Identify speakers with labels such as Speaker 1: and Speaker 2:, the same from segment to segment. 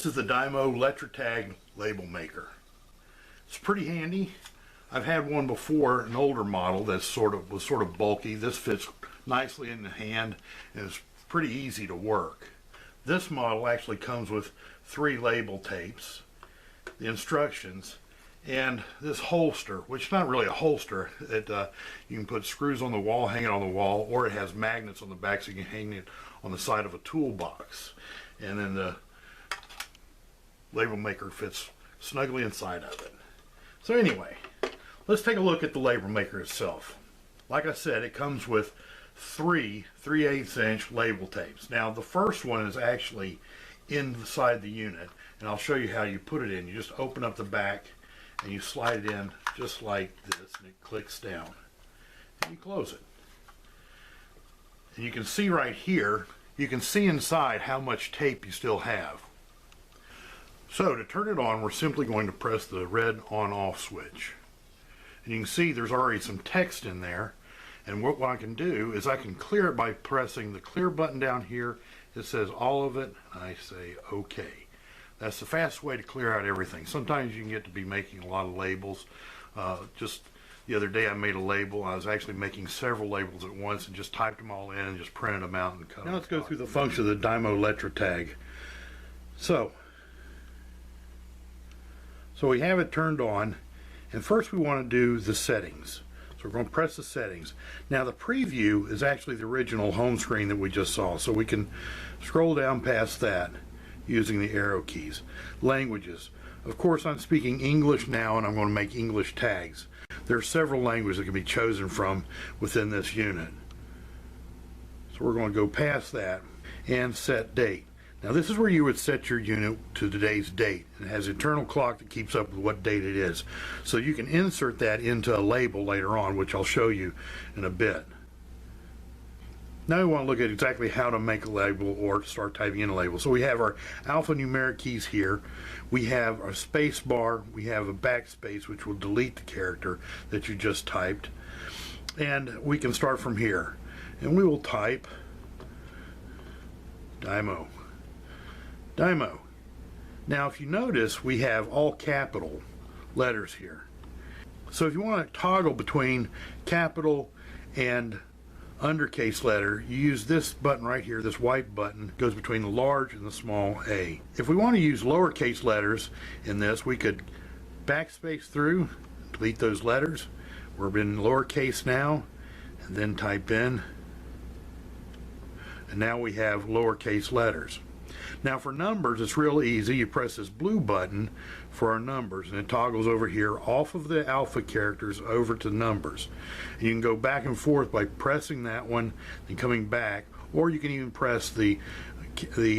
Speaker 1: This is the Dymo Letra Tag label maker. It's pretty handy. I've had one before, an older model that was sort of bulky. This fits nicely in the hand and is pretty easy to work. This model actually comes with 3 label tapes, the instructions, and this holster, which is not really a holster. You can put screws on the wall, hang it on the wall, or it has magnets on the back so you can hang it on the side of a toolbox. And then the label maker fits snugly inside of it. So anyway, let's take a look at the label maker itself. Like I said, it comes with 3 3/8" label tapes. Now the first one is actually inside the unit, and I'll show you how you put it in. You just open up the back and you slide it in just like this, and it clicks down. And you close it. And you can see right here, you can see inside how much tape you still have. So to turn it on, we're simply going to press the red on-off switch. And you can see there's already some text in there. And what I can do is I can clear it by pressing the clear button down here. It says all of it. I say OK. That's the fastest way to clear out everything. Sometimes you can get to be making a lot of labels. Just the other day I made a label. I was actually making several labels at once and just typed them all in and just printed them out and cut them. Now let's go through the function of the Dymo Letra Tag. So we have it turned on, and first we want to do the settings. So we're going to press the settings. Now the preview is actually the original home screen that we just saw, so we can scroll down past that using the arrow keys. Languages. Of course I'm speaking English now, and I'm going to make English tags. There are several languages that can be chosen from within this unit. So we're going to go past that and set date. Now this is where you would set your unit to today's date. It has an internal clock that keeps up with what date it is. So you can insert that into a label later on, which I'll show you in a bit. Now we want to look at exactly how to make a label or start typing in a label. So we have our alphanumeric keys here. We have a space bar. We have a backspace, which will delete the character that you just typed. And we can start from here. And we will type Dymo. Dymo. Now if you notice, we have all capital letters here. So if you want to toggle between capital and undercase letter, you use this button right here. This white button goes between the large and the small a. If we want to use lowercase letters in this, we could backspace through, delete those letters. We're in lowercase now, and then type in, and now we have lowercase letters. Now for numbers, it's real easy. You press this blue button for our numbers, and it toggles over here off of the alpha characters over to numbers. And you can go back and forth by pressing that one and coming back, or you can even press the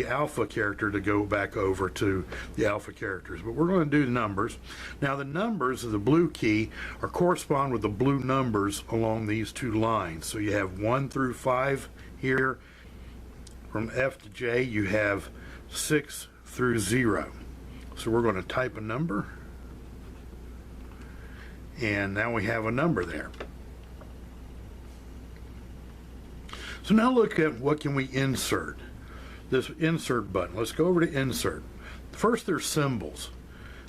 Speaker 1: alpha character to go back over to the alpha characters. But we're going to do the numbers. Now the numbers of the blue key are correspond with the blue numbers along these 2 lines. So you have 1 through 5 here. From F to J, you have 6 through 0. So we're going to type a number, and now we have a number there. So now look at what can we insert. This insert button. Let's go over to insert. First there's symbols.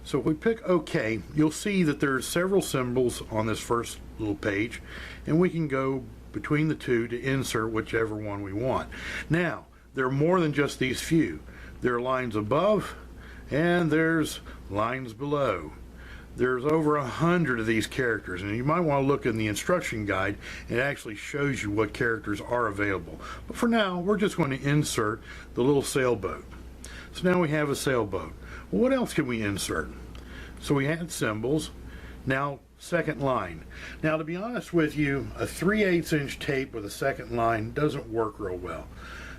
Speaker 1: So if we pick OK, you'll see that there's several symbols on this first little page, and we can go between the 2 to insert whichever one we want. Now there are more than just these few. There are lines above and there's lines below. There's over 100 of these characters, and you might want to look in the instruction guide. It actually shows you what characters are available. But for now, we're just going to insert the little sailboat. So now we have a sailboat. Well, what else can we insert? So we had symbols. Now second line. Now to be honest with you, a 3/8" tape with a second line doesn't work real well.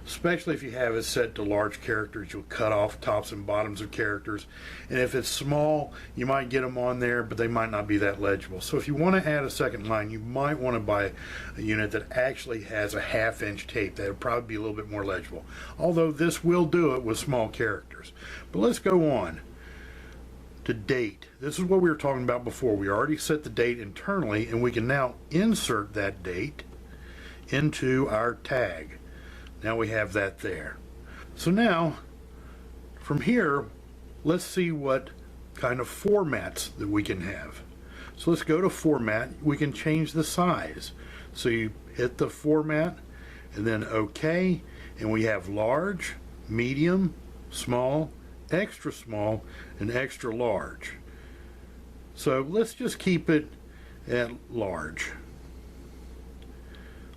Speaker 1: Especially if you have it set to large characters, you'll cut off tops and bottoms of characters. And if it's small, you might get them on there, but they might not be that legible. So if you want to add a second line, you might want to buy a unit that actually has a 1/2" tape. That would probably be a little bit more legible. Although this will do it with small characters. But let's go on to date. This is what we were talking about before. We already set the date internally, and we can now insert that date into our tag. Now we have that there. So now from here let's see what kind of formats that we can have. So let's go to format. We can change the size. So you hit the format and then OK, and we have large, medium, small, extra small, and extra large. So let's just keep it at large.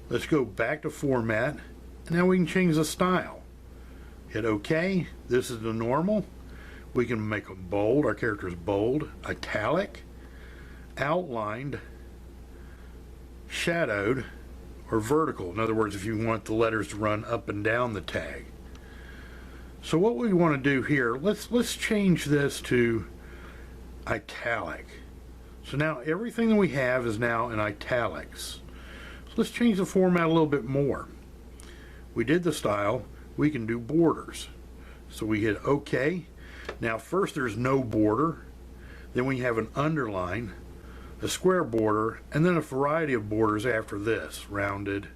Speaker 1: Let's go back to format, and now we can change the style. Hit OK. This is the normal. We can make them bold. Our character is bold, italic, outlined, shadowed, or vertical. In other words, if you want the letters to run up and down the tag. So what we want to do here, let's change this to italic. So now everything that we have is now in italics. So let's change the format a little bit more. We did the style. We can do borders. So we hit OK. Now first there's no border, then we have an underline, a square border, and then a variety of borders after this, rounded.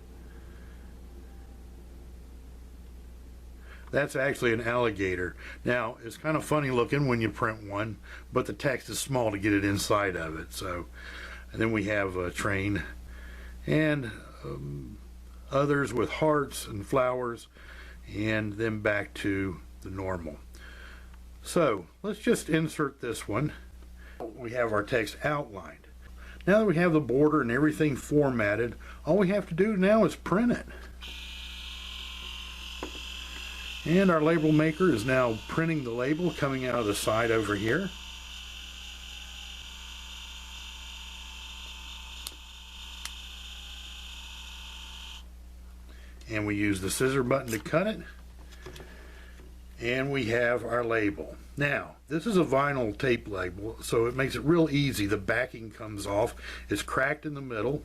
Speaker 1: That's actually an alligator. Now it's kind of funny looking when you print one, but the text is small to get it inside of it. So, and then we have a train and others with hearts and flowers, and then back to the normal. So let's just insert this one. We have our text outlined. Now that we have the border and everything formatted, all we have to do now is print it. And our label maker is now printing the label coming out of the side over here. And we use the scissor button to cut it. And we have our label. Now, this is a vinyl tape label, so it makes it real easy. The backing comes off. It's cracked in the middle,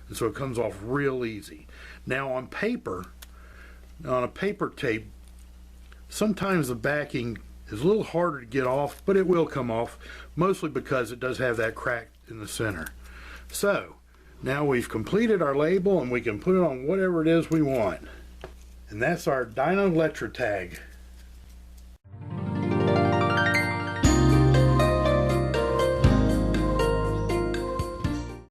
Speaker 1: and so it comes off real easy. Now on paper, on a paper tape, sometimes the backing is a little harder to get off, but it will come off, mostly because it does have that crack in the center. So, now we've completed our label, and we can put it on whatever it is we want. And that's our Dymo Letra Tag.